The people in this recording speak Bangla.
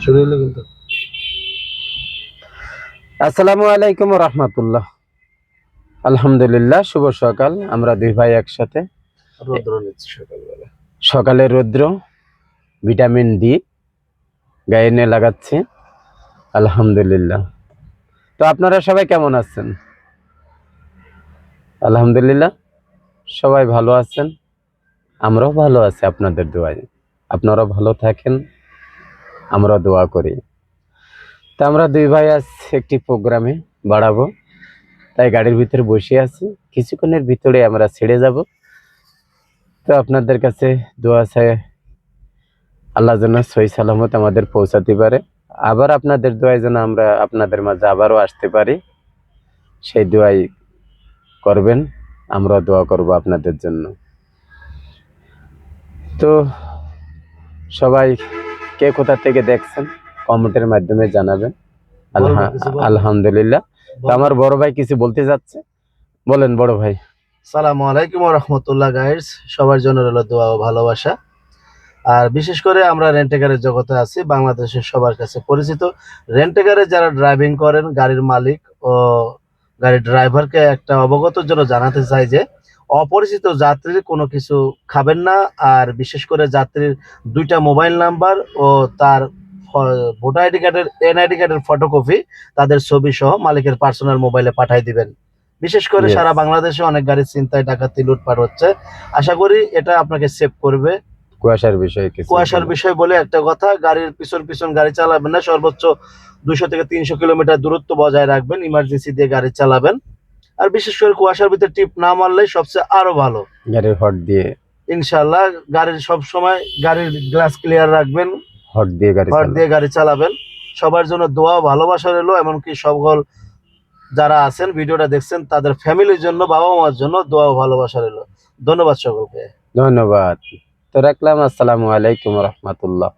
শুরু হলো কিন্তু। আসসালামু আলাইকুম রহমতুল্লাহ। আলহামদুলিল্লাহ, শুভ সকাল। আমরা দুই ভাই একসাথে রৌদ্র নিচ্ছে সকালবেলা। সকালে রৌদ্র, ভিটামিন ডি গায়ে নিয়ে লাগাচ্ছি। আলহামদুলিল্লাহ। তো আপনারা সবাই কেমন আছেন? আলহামদুলিল্লাহ, সবাই ভালো আছেন। আমরাও ভালো আছি আপনাদের দোয়ায়। আপনারাও ভালো থাকেন, আমরা দোয়া করি। তো আমরা দুই ভাই আজ একটি প্রোগ্রামে বাড়াবো, তাই গাড়ির ভিতরে বসে আছি। কিছুক্ষণের ভিতরে আমরা ছেড়ে যাব। তো আপনাদের কাছে দোয়া চাই, আল্লাহ যেন সহি সালামত আমাদের পৌঁছাতে পারে। আবার আপনাদের দোয়ায় যেন আমরা আপনাদের মাঝে আবারও আসতে পারি, সেই দোয়াই করবেন। আমরা দোয়া করব আপনাদের জন্য। তো সবাই কে কোথা থেকে দেখছেন কমেন্টের মাধ্যমে জানাবেন। আলহামদুলিল্লাহ। তো আমার বড় ভাই কিছু বলতে যাচ্ছে, বলেন বড় ভাই। সালামু আলাইকুম ওয়া রাহমাতুল্লাহ গাইস, সবার জন্য রইল দোয়া ও ভালোবাসা। আর বিশেষ করে আমরা রেন্টেকারের জগতে আছি, বাংলাদেশের সবার কাছে পরিচিত। রেন্টেকারে যারা ড্রাইভিং করেন, গাড়ির মালিক ও গাড়ির ড্রাইভারকে একটা অবগতর জন্য জানাতে চাই যে অপরিচিত যাত্রীর কোনো কিছু খাবেন না। আর বিশেষ করে যাত্রীর 2টা মোবাইল নাম্বার ও তার ভোটার আইডি কার্ডের এনআইডি কার্ডের ফটোকপি, তাদের ছবি সহ মালিকের পার্সোনাল মোবাইলে পাঠিয়ে দিবেন। বিশেষ করে Yes. সারা বাংলাদেশে অনেক গাড়ি ছিনতাই, ডাকাতি, লুটপাট হচ্ছে। আশা করি এটা আপনাকে সেভ করবে। কুয়াশার বিষয়ে কিছু কুয়াশার বলুন। বিষয় বলে একটা কথা, গাড়ির পিছন পিছন গাড়ি চালাবেন না। সর্বোচ্চ 200 থেকে 300 কিলোমিটার দূরত্ব বজায় রাখবেন। ইমার্জেন্সি দিয়ে গাড়ি চালাবেন। আর বিশেষ করে কুয়াশার ভিতরে টিপ না মারলে সবচেয়ে আরো ভালো। গাড়ির হট দিয়ে ইনশাআল্লাহ গাড়ির সব সময় গাড়ির গ্লাস ক্লিয়ার রাখবেন, হট দিয়ে গাড়ি হর্ন চালান। দিয়ে গাড়ি চালাবেন। সবার জন্য দোয়া ও ভালোবাসা রইলো। এমনকি সকল যারা আছেন ভিডিওটা দেখছেন তাদের ফ্যামিলির জন্য, বাবা মার জন্য দোয়া ও ভালোবাসা রইলো। ধন্যবাদ সকলকে। ধন্যবাদ। তো রাখলাম। আসসালামু আলাইকুম রহমতুল্লাহ।